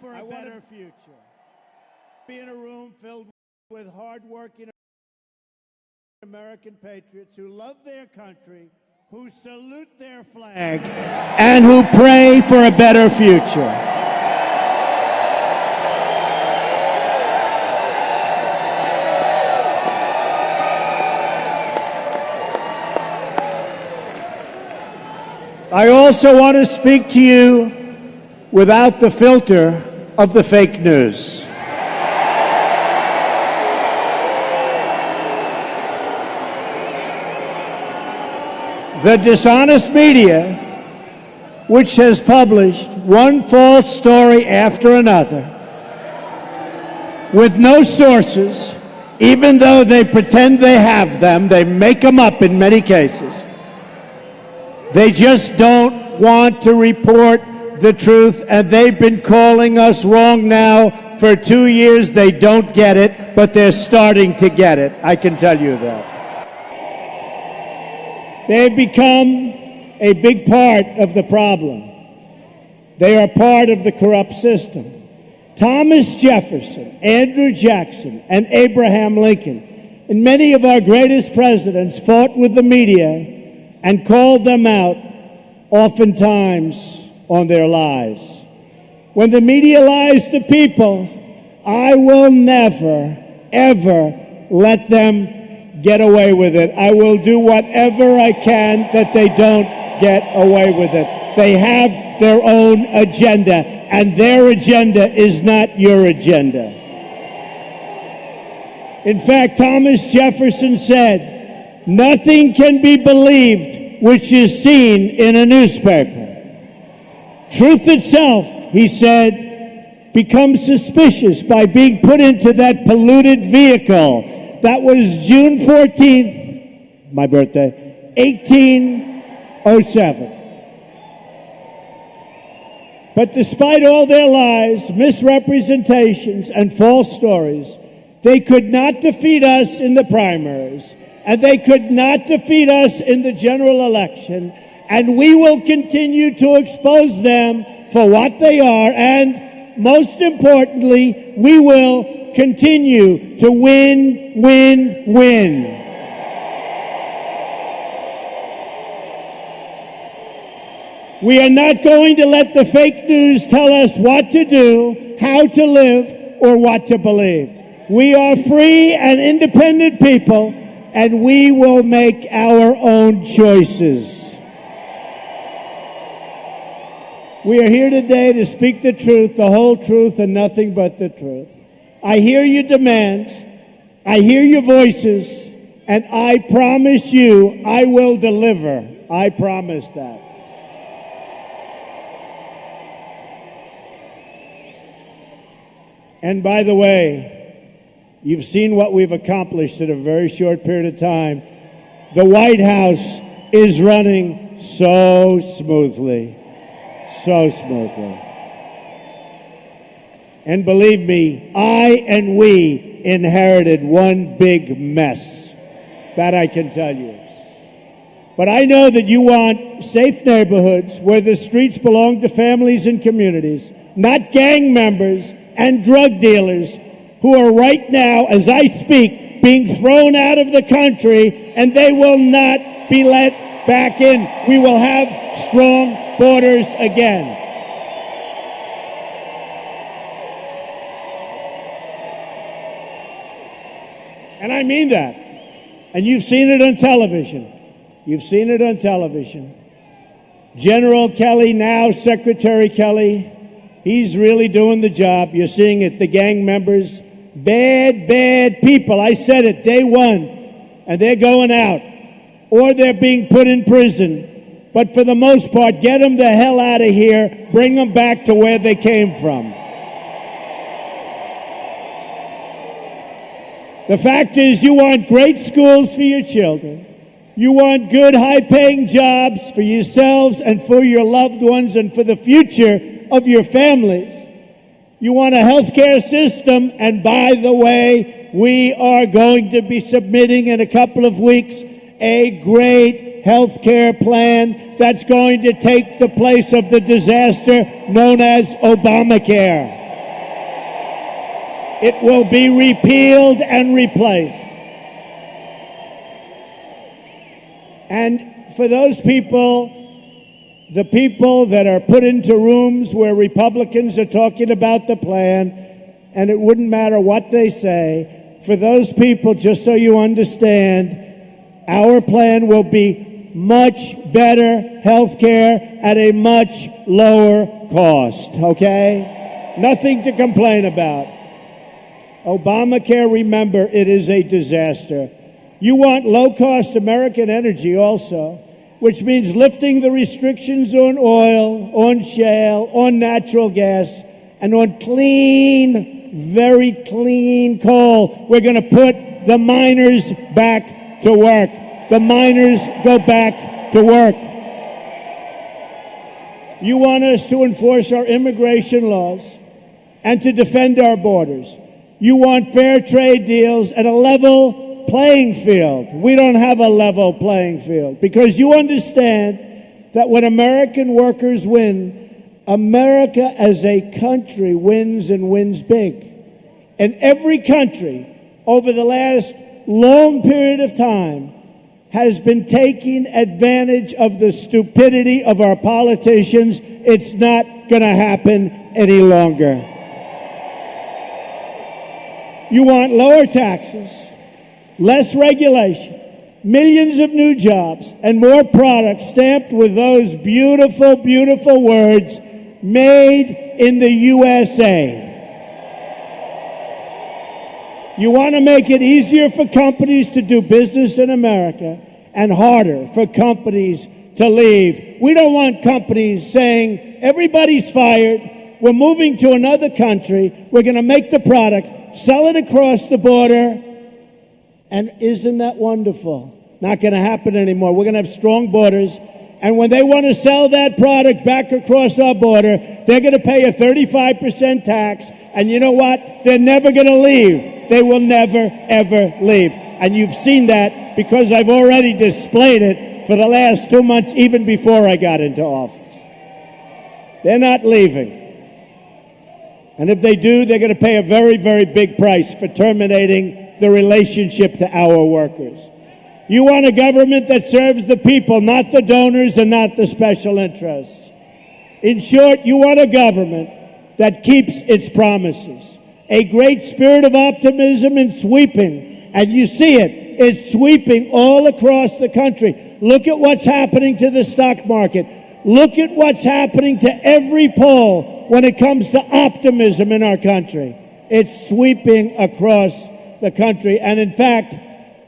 for a better future. Be in a room filled with hardworking American patriots who love their country, who salute their flag, and who pray for a better future. I also want to speak to you without the filter of the fake news. The dishonest media, which has published one false story after another, with no sources, even though they pretend they have them, they make them up in many cases. They just don't want to report the truth, and they've been calling us wrong now for 2 years. They don't get it, but they're starting to get it. I can tell you that. They've become a big part of the problem. They are part of the corrupt system. Thomas Jefferson, Andrew Jackson, and Abraham Lincoln, and many of our greatest presidents fought with the media and called them out, oftentimes on their lies. When the media lies to people, I will never, ever let them get away with it. I will do whatever I can that they don't get away with it. They have their own agenda, and their agenda is not your agenda. In fact, Thomas Jefferson said, "Nothing can be believed which is seen in a newspaper. Truth itself," he said, "becomes suspicious by being put into that polluted vehicle." That was June 14th, my birthday, 1807. But despite all their lies, misrepresentations, and false stories, they could not defeat us in the primaries, and they could not defeat us in the general election, and we will continue to expose them for what they are, and most importantly, we will continue to win, win, win. We are not going to let the fake news tell us what to do, how to live, or what to believe. We are free and independent people, and we will make our own choices. We are here today to speak the truth, the whole truth, and nothing but the truth. I hear your demands, I hear your voices, and I promise you I will deliver. I promise that. And by the way, you've seen what we've accomplished in a very short period of time. The White House is running so smoothly, so smoothly. And believe me, I and we inherited one big mess. That I can tell you. But I know that you want safe neighborhoods where the streets belong to families and communities, not gang members and drug dealers who are right now, as I speak, being thrown out of the country, and they will not be let back in. We will have strong borders again. And I mean that. And you've seen it on television. You've seen it on television. General Kelly, now Secretary Kelly, he's really doing the job. You're seeing it. The gang members, bad, bad people. I said it day one. And they're going out. Or they're being put in prison. But for the most part, get them the hell out of here. Bring them back to where they came from. The fact is, you want great schools for your children. You want good, high-paying jobs for yourselves and for your loved ones and for the future of your families. You want a health care system, and by the way, we are going to be submitting in a couple of weeks a great health care plan that's going to take the place of the disaster known as Obamacare. It will be repealed and replaced. And for those people, the people that are put into rooms where Republicans are talking about the plan, and it wouldn't matter what they say, for those people, just so you understand, our plan will be much better health care at a much lower cost, okay? Nothing to complain about. Obamacare, remember, it is a disaster. You want low-cost American energy also, which means lifting the restrictions on oil, on shale, on natural gas, and on clean, very clean coal. We're going to put the miners back to work. The miners go back to work. You want us to enforce our immigration laws and to defend our borders. You want fair trade deals and a level playing field. We don't have a level playing field because you understand that when American workers win, America as a country wins and wins big. And every country over the last long period of time has been taking advantage of the stupidity of our politicians. It's not going to happen any longer. You want lower taxes, less regulation, millions of new jobs, and more products stamped with those beautiful, beautiful words, made in the USA. You want to make it easier for companies to do business in America and harder for companies to leave. We don't want companies saying, everybody's fired, we're moving to another country, we're going to make the product, sell it across the border, and isn't that wonderful? Not going to happen anymore. We're going to have strong borders, and when they want to sell that product back across our border, they're going to pay a 35% tax, and you know what? They're never going to leave. They will never, ever leave. And you've seen that because I've already displayed it for the last 2 months, even before I got into office. They're not leaving. And if they do, they're going to pay a very, very big price for terminating the relationship to our workers. You want a government that serves the people, not the donors and not the special interests. In short, you want a government that keeps its promises. A great spirit of optimism and sweeping, and you see it, it's sweeping all across the country. Look at what's happening to the stock market. Look at what's happening to every poll when it comes to optimism in our country. It's sweeping across the country. And in fact,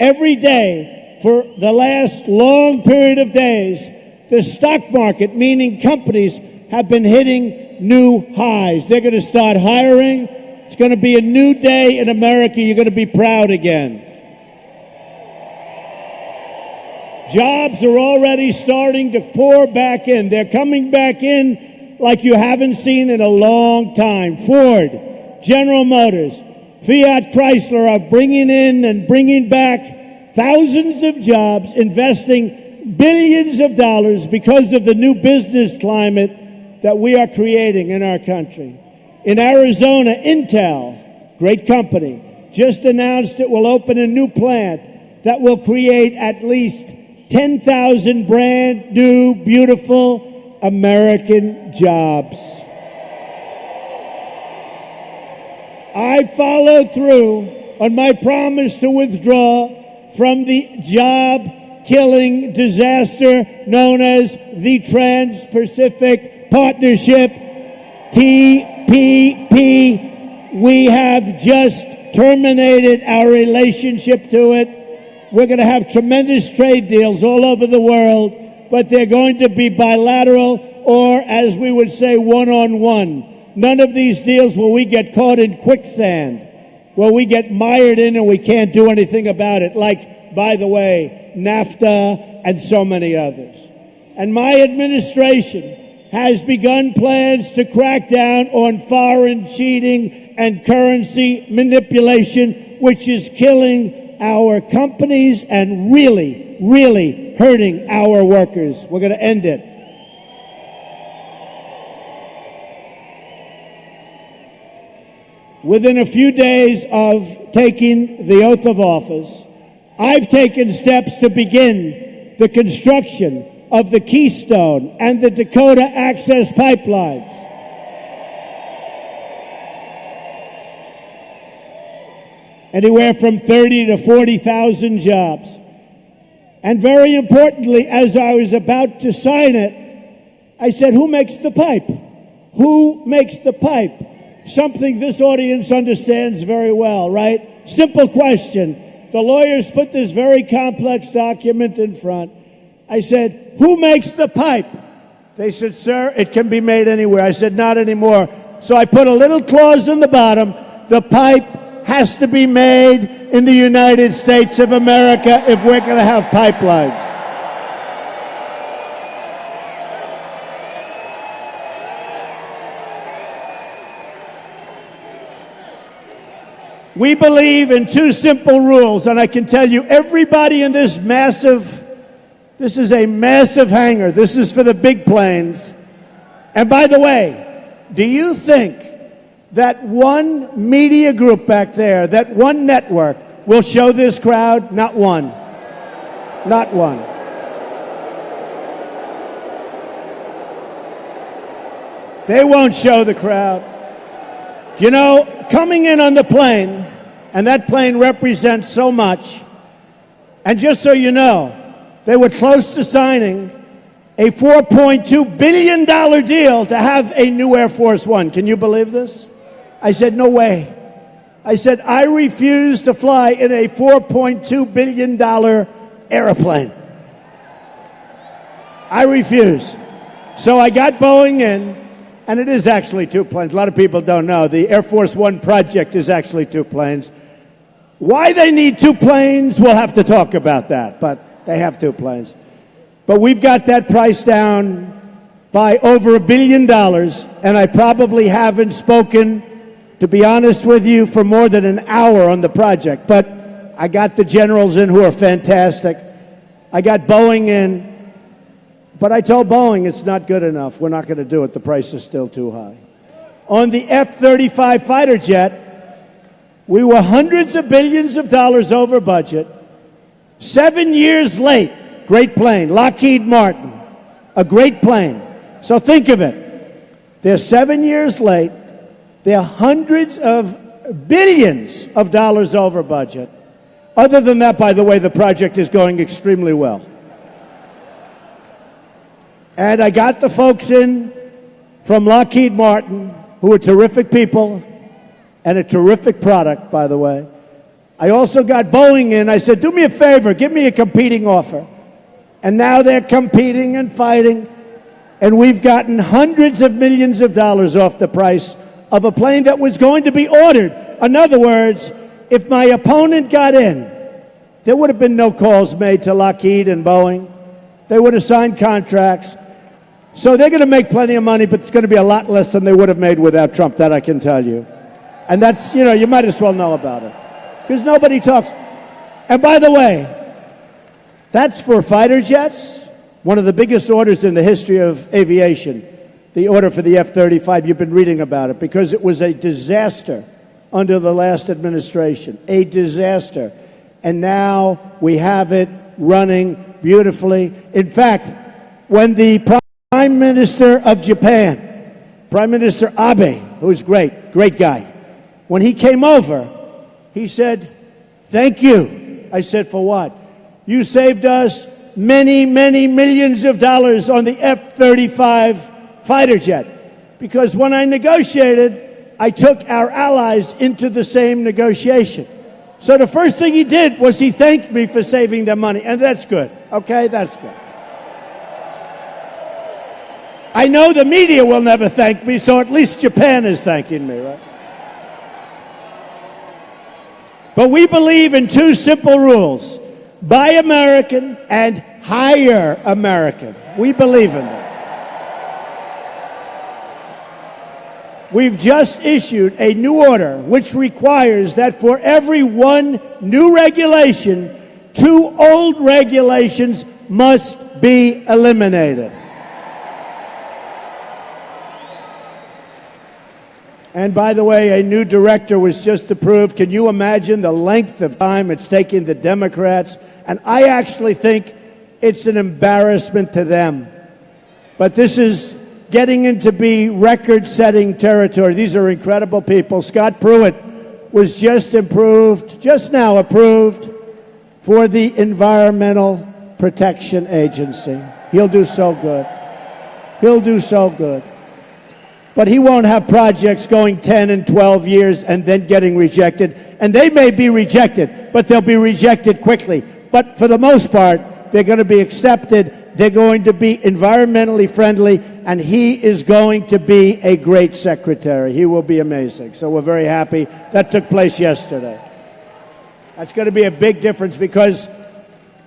every day for the last long period of days, the stock market, meaning companies, have been hitting new highs. They're going to start hiring. It's going to be a new day in America. You're going to be proud again. Jobs are already starting to pour back in. They're coming back in like you haven't seen in a long time. Ford, General Motors, Fiat Chrysler are bringing in and bringing back thousands of jobs, investing billions of dollars because of the new business climate that we are creating in our country. In Arizona, Intel, great company, just announced it will open a new plant that will create at least 10,000 brand new, beautiful American jobs. I followed through on my promise to withdraw from the job-killing disaster known as the Trans-Pacific Partnership, TPP. We have just terminated our relationship to it. We're going to have tremendous trade deals all over the world, but they're going to be bilateral or, as we would say, one-on-one. None of these deals will we get caught in quicksand, where we get mired in and we can't do anything about it, like, by the way, NAFTA and so many others. And my administration has begun plans to crack down on foreign cheating and currency manipulation, which is killing our companies and really, really hurting our workers. We're going to end it. within a few days of taking the oath of office, I've taken steps to begin the construction of the Keystone and the Dakota Access Pipelines. Anywhere from 30 to 40,000 jobs. And very importantly, as I was about to sign it, I said, who makes the pipe? Who makes the pipe? Something this audience understands very well, right? Simple question. The lawyers put this very complex document in front. I said, who makes the pipe? They said, sir, it can be made anywhere. I said, not anymore. So I put a little clause in the bottom. The pipe has to be made in the United States of America if we're going to have pipelines. We believe in two simple rules, and I can tell you everybody in this is a massive hangar. This is for the big planes. And by the way, do you think that one media group back there, that one network, will show this crowd? Not one. Not one. They won't show the crowd. You know, coming in on the plane, and that plane represents so much, and just so you know, they were close to signing a $4.2 billion deal to have a new Air Force One. Can you believe this? I said, no way. I said, I refuse to fly in a $4.2 billion airplane. I refuse. So I got Boeing in, and it is actually two planes. A lot of people don't know. The Air Force One project is actually two planes. Why they need two planes, we'll have to talk about that, but they have two planes. But we've got that price down by over $1 billion, and I probably haven't spoken, to be honest with you, for more than an hour on the project. But I got the generals in who are fantastic. I got Boeing in. But I told Boeing it's not good enough. We're not going to do it. The price is still too high. On the F-35 fighter jet, we were hundreds of billions of dollars over budget. 7 years late. Great plane. Lockheed Martin. A great plane. So think of it. They're 7 years late. They're hundreds of billions of dollars over budget. Other than that, by the way, the project is going extremely well. And I got the folks in from Lockheed Martin, who are terrific people and a terrific product, by the way. I also got Boeing in. I said, do me a favor, give me a competing offer. And now they're competing and fighting, and we've gotten hundreds of millions of dollars off the price of a plane that was going to be ordered. In other words, if my opponent got in, there would have been no calls made to Lockheed and Boeing. They would have signed contracts. So they're going to make plenty of money, but it's going to be a lot less than they would have made without Trump, that I can tell you. And that's, you know, you might as well know about it. Because nobody talks. And by the way, that's for fighter jets, one of the biggest orders in the history of aviation. The order for the F-35, you've been reading about it, because it was a disaster under the last administration, a disaster. And now we have it running beautifully. In fact, when the Prime Minister of Japan, Prime Minister Abe, who's great guy, when he came over, he said, thank you. I said, for what? You saved us many, many millions of dollars on the F-35 fighter jet. Because when I negotiated, I took our allies into the same negotiation. So the first thing he did was he thanked me for saving them money. And that's good. Okay, that's good. I know the media will never thank me, so at least Japan is thanking me, right? But we believe in two simple rules. Buy American and hire American. We believe in that. We've just issued a new order which requires that for every one new regulation, 2 old regulations must be eliminated. And by the way, a new director was just approved. Can you imagine the length of time it's taking the Democrats? And I actually think it's an embarrassment to them. But this is getting into be record-setting territory. These are incredible people. Scott Pruitt was just now approved for the Environmental Protection Agency. He'll do so good. He'll do so good. But he won't have projects going 10 and 12 years and then getting rejected. And they may be rejected, but they'll be rejected quickly. But for the most part, they're going to be accepted. They're going to be environmentally friendly, and he is going to be a great secretary. He will be amazing. So we're very happy. That took place yesterday. That's going to be a big difference because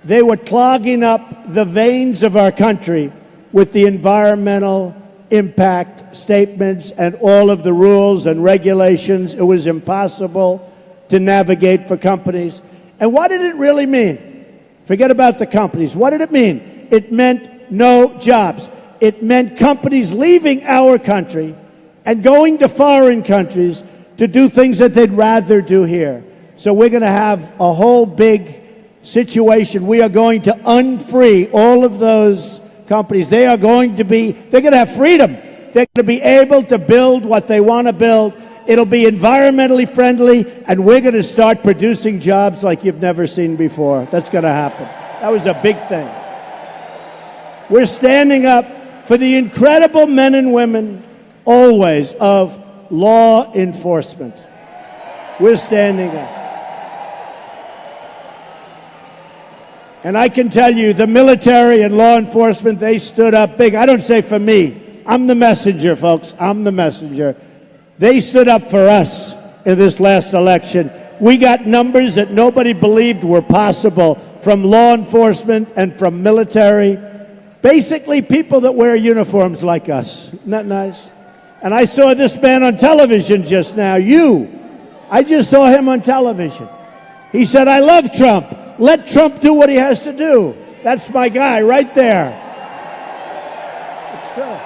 they were clogging up the veins of our country with the environmental impact statements and all of the rules and regulations. It was impossible to navigate for companies. And what did it really mean? Forget about the companies. What did it mean? It meant no jobs. It meant companies leaving our country and going to foreign countries to do things that they'd rather do here. So we're going to have a whole big situation. We are going to unfree all of those companies. They're going to have freedom. They're going to be able to build what they want to build. It'll be environmentally friendly, and we're going to start producing jobs like you've never seen before. That's going to happen. That was a big thing. We're standing up for the incredible men and women, always, of law enforcement. We're standing up. And I can tell you, the military and law enforcement, they stood up big. I don't say for me. I'm the messenger, folks. I'm the messenger. They stood up for us in this last election. We got numbers that nobody believed were possible from law enforcement and from military. Basically, people that wear uniforms like us. Isn't that nice? And I saw this man on television just now. I just saw him on television. He said, I love Trump. Let Trump do what he has to do. That's my guy right there. It's true.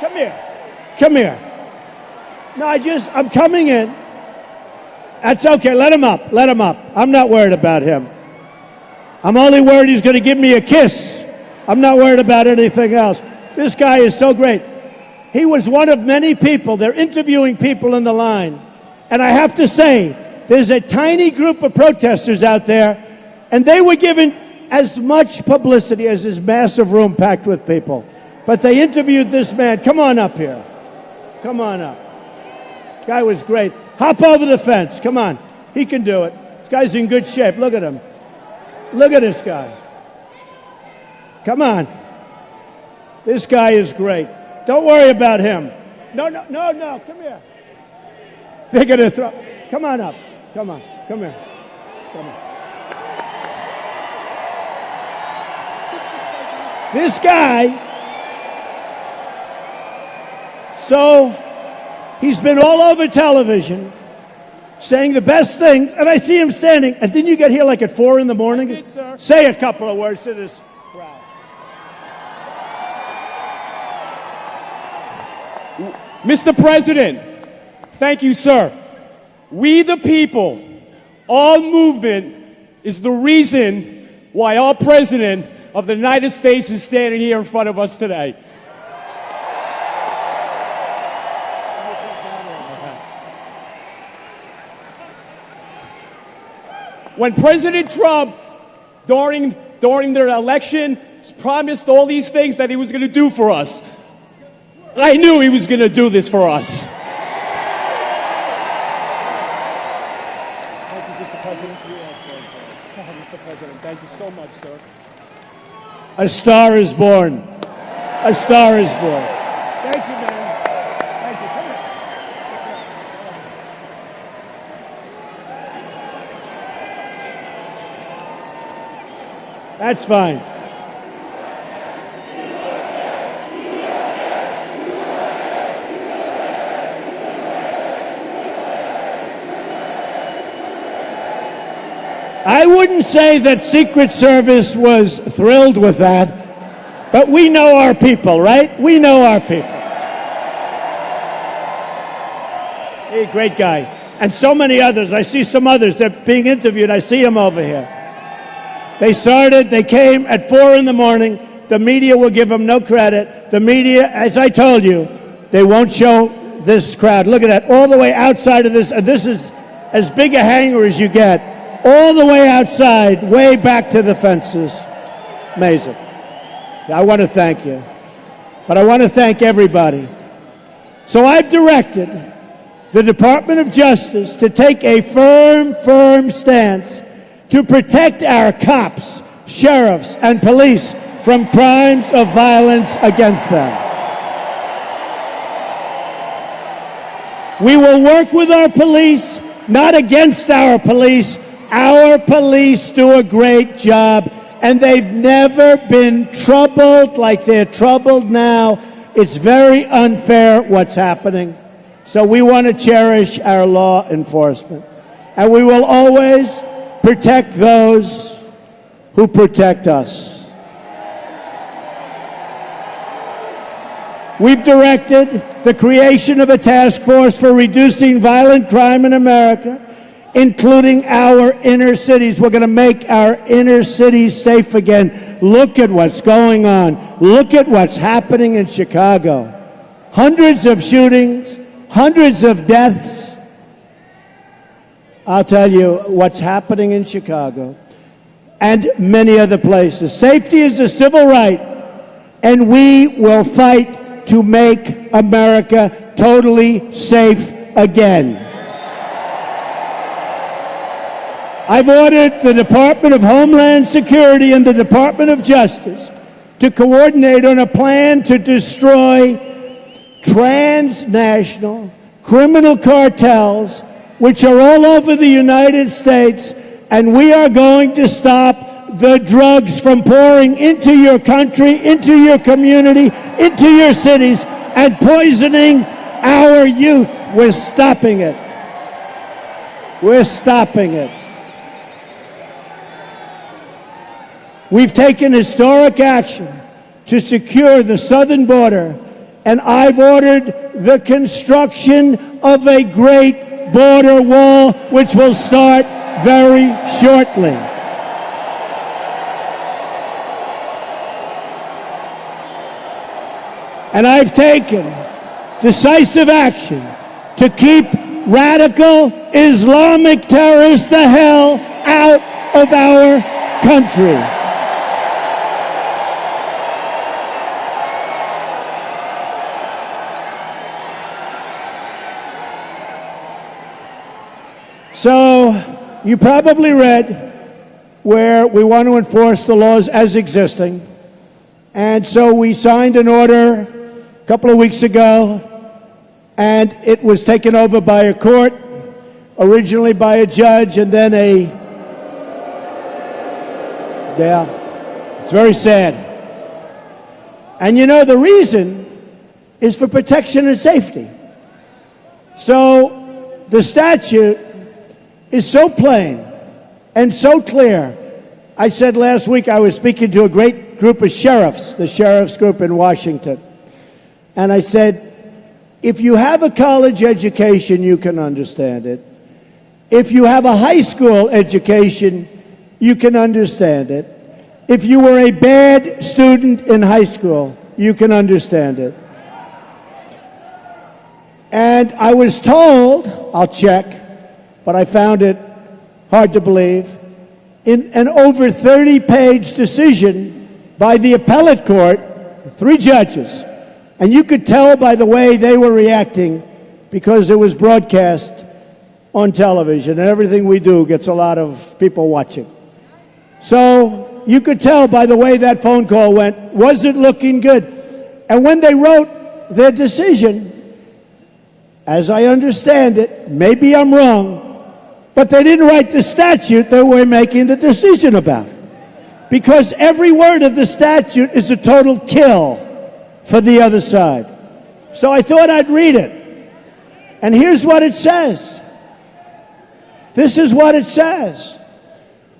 Come here. Come here. No, I'm coming in. That's okay. Let him up. Let him up. I'm not worried about him. I'm only worried he's going to give me a kiss. I'm not worried about anything else. This guy is so great. He was one of many people. They're interviewing people in the line. And I have to say, there's a tiny group of protesters out there, and they were given as much publicity as this massive room packed with people. But they interviewed this man. Come on up here. Come on up. This guy was great. Hop over the fence. Come on. He can do it. This guy's in good shape. Look at him. Look at this guy. Come on. This guy is great. Don't worry about him. No. Come here. They're going to throw. Come on up. Come on. Come here. Come on. This guy, so he's been all over television saying the best things, and I see him standing. And didn't you get here like at 4 in the morning? I did, sir. Say a couple of words to this crowd. Mr. President, thank you, sir. We the people, our movement is the reason why our President of the United States is standing here in front of us today. When President Trump, during their election, promised all these things that he was going to do for us, I knew he was going to do this for us. Thank you, Mr. President. Mr. President, thank you so much, sir. A star is born. A star is born. Thank you, man. Thank you. Come here. That's fine. I wouldn't say that Secret Service was thrilled with that, but we know our people, right? We know our people. Hey, great guy. And so many others. I see some others. They're being interviewed. I see them over here. They came at 4 in the morning. The media will give them no credit. The media, as I told you, they won't show this crowd. Look at that, all the way outside of this. And this is as big a hangar as you get. All the way outside, way back to the fences. Amazing. I want to thank you. But I want to thank everybody. So I've directed the Department of Justice to take a firm stance to protect our cops, sheriffs, and police from crimes of violence against them. We will work with our police, not against our police. Our police do a great job, and they've never been troubled like they're troubled now. It's very unfair what's happening. So we want to cherish our law enforcement. And we will always protect those who protect us. We've directed the creation of a task force for reducing violent crime in America, including our inner cities. We're going to make our inner cities safe again. Look at what's going on. Look at what's happening in Chicago. Hundreds of shootings, hundreds of deaths. I'll tell you what's happening in Chicago and many other places. Safety is a civil right, and we will fight to make America totally safe again. I've ordered the Department of Homeland Security and the Department of Justice to coordinate on a plan to destroy transnational criminal cartels which are all over the United States, and we are going to stop the drugs from pouring into your country, into your community, into your cities, and poisoning our youth. We're stopping it. We're stopping it. We've taken historic action to secure the southern border, and I've ordered the construction of a great border wall, which will start very shortly. And I've taken decisive action to keep radical Islamic terrorists the hell out of our country. So, you probably read where we want to enforce the laws as existing. And so we signed an order a couple of weeks ago, and it was taken over by a court, originally by a judge, and then it's very sad. And you know, the reason is for protection and safety. So the statute is so plain and so clear. I said last week I was speaking to a great group of sheriffs, the sheriffs group in Washington. And I said, if you have a college education, you can understand it. If you have a high school education, you can understand it. If you were a bad student in high school, you can understand it. And I was told, I'll check, but I found it hard to believe, in an over 30-page decision by the appellate court, 3 judges. And you could tell by the way they were reacting because it was broadcast on television, and everything we do gets a lot of people watching. So you could tell by the way that phone call went, wasn't looking good. And when they wrote their decision, as I understand it, maybe I'm wrong, but they didn't write the statute that we're making the decision about. Because every word of the statute is a total kill for the other side. So I thought I'd read it. And here's what it says. This is what it says.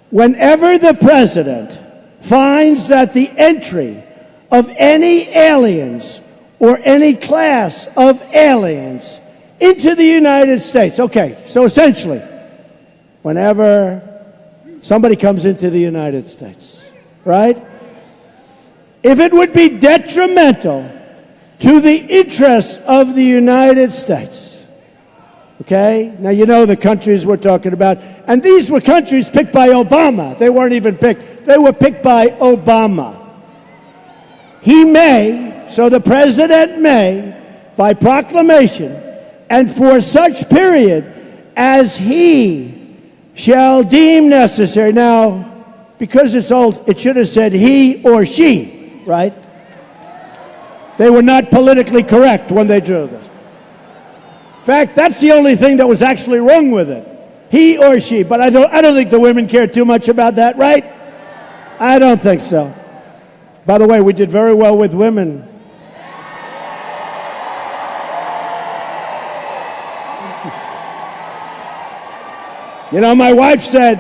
Whenever the president finds that the entry of any aliens or any class of aliens into the United States. Okay, so essentially, whenever somebody comes into the United States, right? If it would be detrimental to the interests of the United States, okay? Now, you know the countries we're talking about. And these were countries picked by Obama. They weren't even picked. They were picked by Obama. He may, so the president may, by proclamation, and for such period as he shall deem necessary. Now, because it's old, it should have said he or she, right? They were not politically correct when they drew this. In fact, that's the only thing that was actually wrong with it. He or she. But I don't think the women care too much about that, right? I don't think so. By the way, we did very well with women. You know, my wife said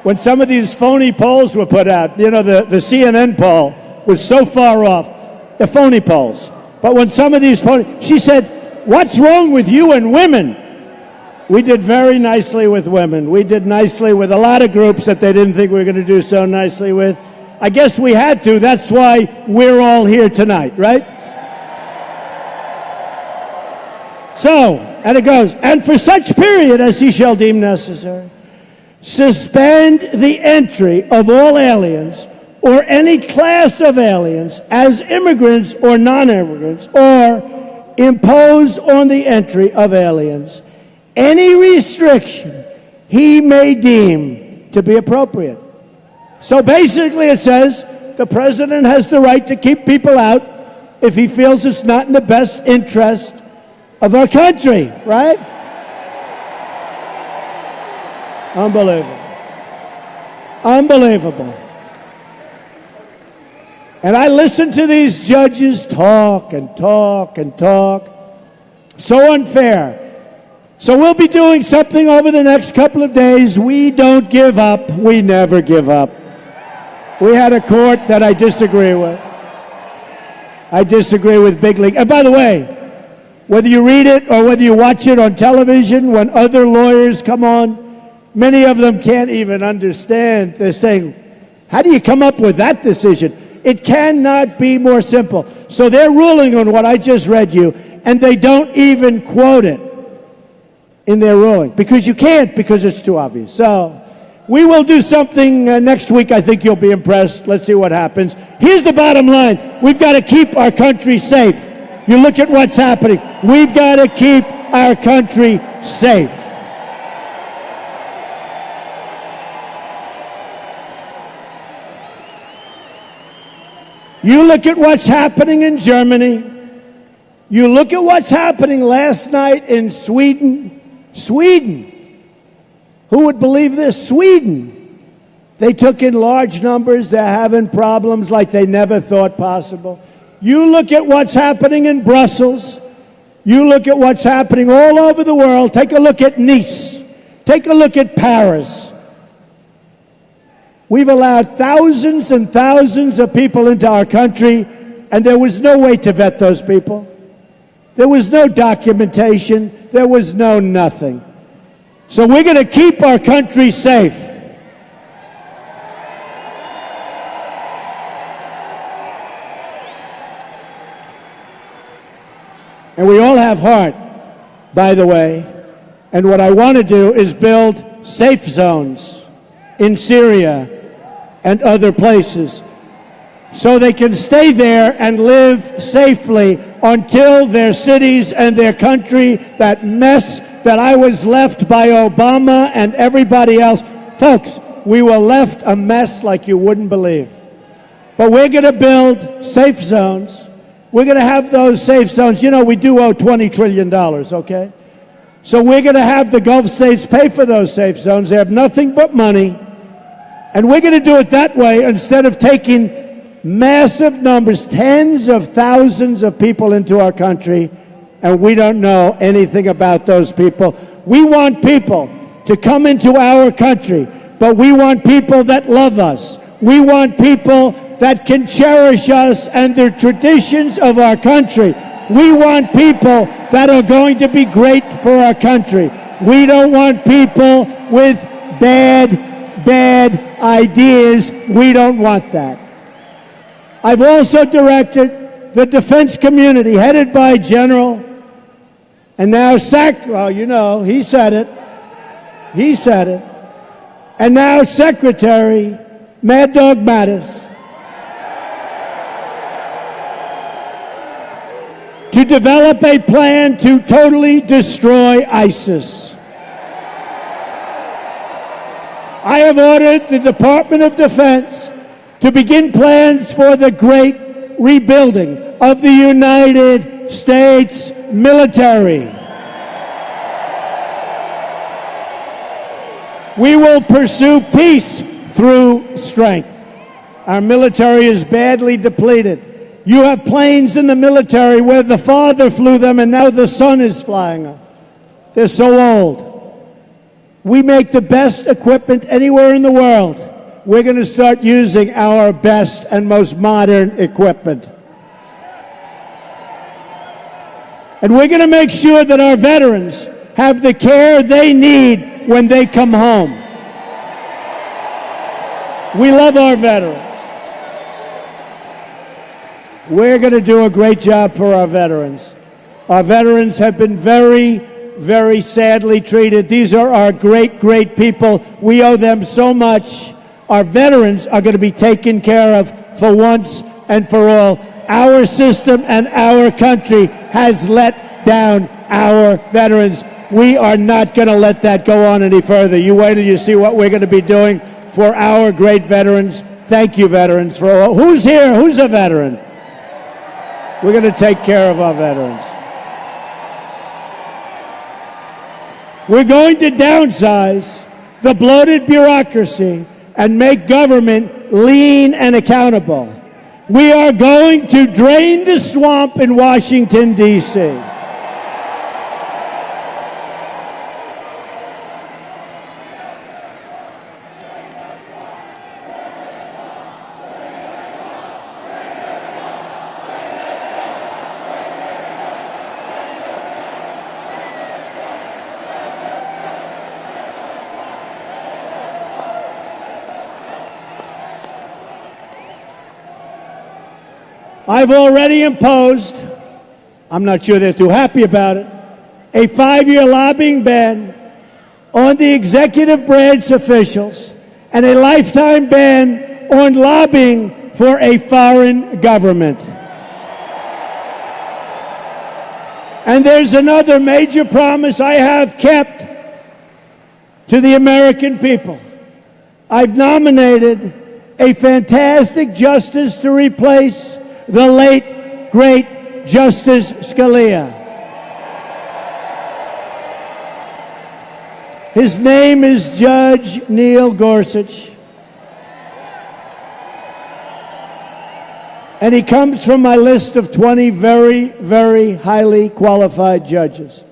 when some of these phony polls were put out, you know, the CNN poll was so far off, the phony polls. But when some of these she said, what's wrong with you and women? We did very nicely with women. We did nicely with a lot of groups that they didn't think we were going to do so nicely with. I guess we had to. That's why we're all here tonight, right? So, and it goes, and for such period as he shall deem necessary, suspend the entry of all aliens or any class of aliens as immigrants or non-immigrants, or impose on the entry of aliens any restriction he may deem to be appropriate. So basically it says the president has the right to keep people out if he feels it's not in the best interest of our country, right? Unbelievable. Unbelievable. And I listen to these judges talk and talk and talk. So unfair. So we'll be doing something over the next couple of days. We don't give up. We never give up. We had a court that I disagree with. I disagree with Big League. And by the way, whether you read it or whether you watch it on television, when other lawyers come on, many of them can't even understand. They're saying, how do you come up with that decision? It cannot be more simple. So they're ruling on what I just read you, and they don't even quote it in their ruling. Because you can't, because it's too obvious. So we will do something next week. I think you'll be impressed. Let's see what happens. Here's the bottom line. We've got to keep our country safe. You look at what's happening. We've got to keep our country safe. You look at what's happening in Germany. You look at what's happening last night in Sweden. Sweden. Who would believe this? Sweden. They took in large numbers. They're having problems like they never thought possible. You look at what's happening in Brussels. You look at what's happening all over the world. Take a look at Nice. Take a look at Paris. We've allowed thousands and thousands of people into our country, and there was no way to vet those people. There was no documentation. There was no nothing. So we're going to keep our country safe. And we all have heart, by the way. And what I want to do is build safe zones in Syria and other places so they can stay there and live safely until their cities and their country, that mess that I was left by Obama and everybody else. Folks, we were left a mess like you wouldn't believe. But we're going to build safe zones. We're going to have those safe zones. You know, we do owe $20 trillion, okay? So we're going to have the Gulf states pay for those safe zones. They have nothing but money. And we're going to do it that way instead of taking massive numbers, tens of thousands of people into our country, and we don't know anything about those people. We want people to come into our country, but we want people that love us. We want people that can cherish us and the traditions of our country. We want people that are going to be great for our country. We don't want people with bad ideas. We don't want that. I've also directed the defense community, headed by General, and now he said it. He said it. And now Secretary Mad Dog Mattis, to develop a plan to totally destroy ISIS. I have ordered the Department of Defense to begin plans for the great rebuilding of the United States military. We will pursue peace through strength. Our military is badly depleted. You have planes in the military where the father flew them and now the son is flying them. They're so old. We make the best equipment anywhere in the world. We're going to start using our best and most modern equipment. And we're going to make sure that our veterans have the care they need when they come home. We love our veterans. We're going to do a great job for our veterans. Our veterans have been very, very sadly treated. These are our great, great people. We owe them so much. Our veterans are going to be taken care of for once and for all. Our system and our country has let down our veterans. We are not going to let that go on any further. You wait till you see what we're going to be doing for our great veterans. Thank you, veterans, for all. Who's here? Who's a veteran? We're going to take care of our veterans. We're going to downsize the bloated bureaucracy and make government lean and accountable. We are going to drain the swamp in Washington, D.C. I've already imposed, I'm not sure they're too happy about it, a 5-year lobbying ban on the executive branch officials and a lifetime ban on lobbying for a foreign government. And there's another major promise I have kept to the American people. I've nominated a fantastic justice to replace the late, great Justice Scalia. His name is Judge Neil Gorsuch. And he comes from my list of 20 very, very highly qualified judges.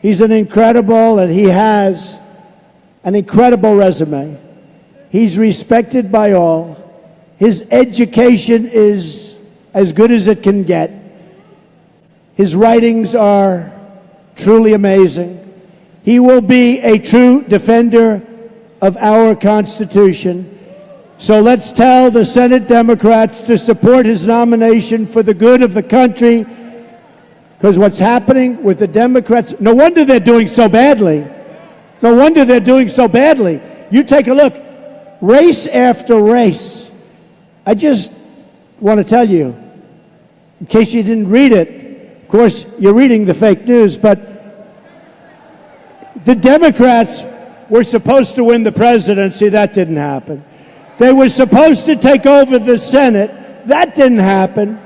He's an incredible, and he has an incredible resume. He's respected by all. His education is as good as it can get. His writings are truly amazing. He will be a true defender of our Constitution. So let's tell the Senate Democrats to support his nomination for the good of the country, because what's happening with the Democrats, no wonder they're doing so badly. No wonder they're doing so badly. You take a look, race after race. I just want to tell you, in case you didn't read it, of course, you're reading the fake news, but the Democrats were supposed to win the presidency. That didn't happen. They were supposed to take over the Senate. That didn't happen.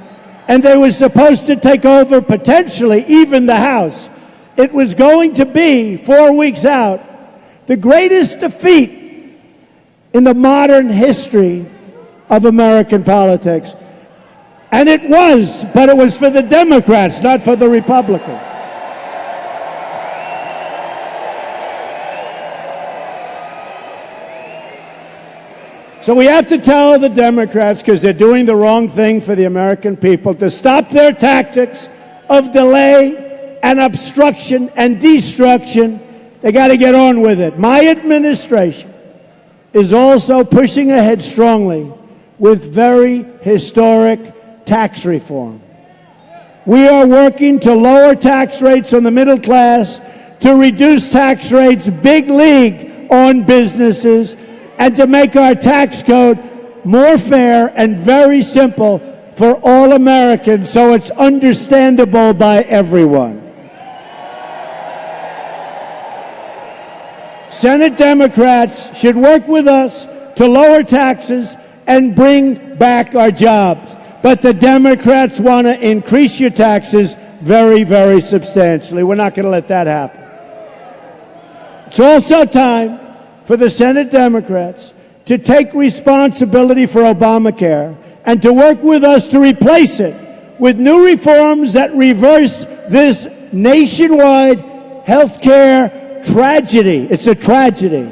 And they were supposed to take over, potentially, even the House. It was going to be, 4 weeks out, the greatest defeat in the modern history of American politics. And it was, but it was for the Democrats, not for the Republicans. So we have to tell the Democrats, because they're doing the wrong thing for the American people, to stop their tactics of delay and obstruction and destruction. They got to get on with it. My administration is also pushing ahead strongly with very historic tax reform. We are working to lower tax rates on the middle class, to reduce tax rates big league on businesses, and to make our tax code more fair and very simple for all Americans so it's understandable by everyone. Senate Democrats should work with us to lower taxes and bring back our jobs. But the Democrats want to increase your taxes very, very substantially. We're not going to let that happen. It's also time for the Senate Democrats to take responsibility for Obamacare and to work with us to replace it with new reforms that reverse this nationwide health care tragedy. It's a tragedy.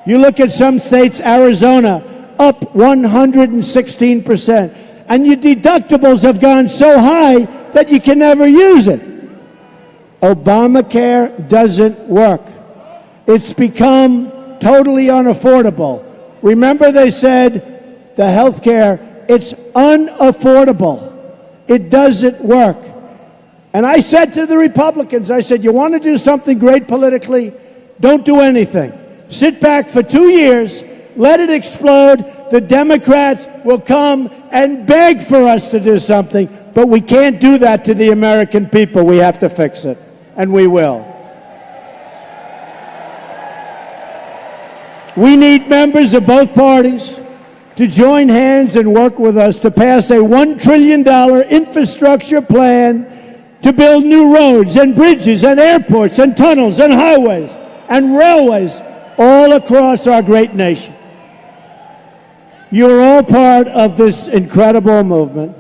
You look at some states, Arizona, up 116%. And your deductibles have gone so high that you can never use it. Obamacare doesn't work. It's become totally unaffordable. Remember they said the health care, it's unaffordable. It doesn't work. And I said to the Republicans, I said, you want to do something great politically? Don't do anything. Sit back for 2 years, let it explode. The Democrats will come and beg for us to do something, but we can't do that to the American people. We have to fix it, and we will. We need members of both parties to join hands and work with us to pass a $1 trillion infrastructure plan to build new roads and bridges and airports and tunnels and highways and railways all across our great nation. You're all part of this incredible movement.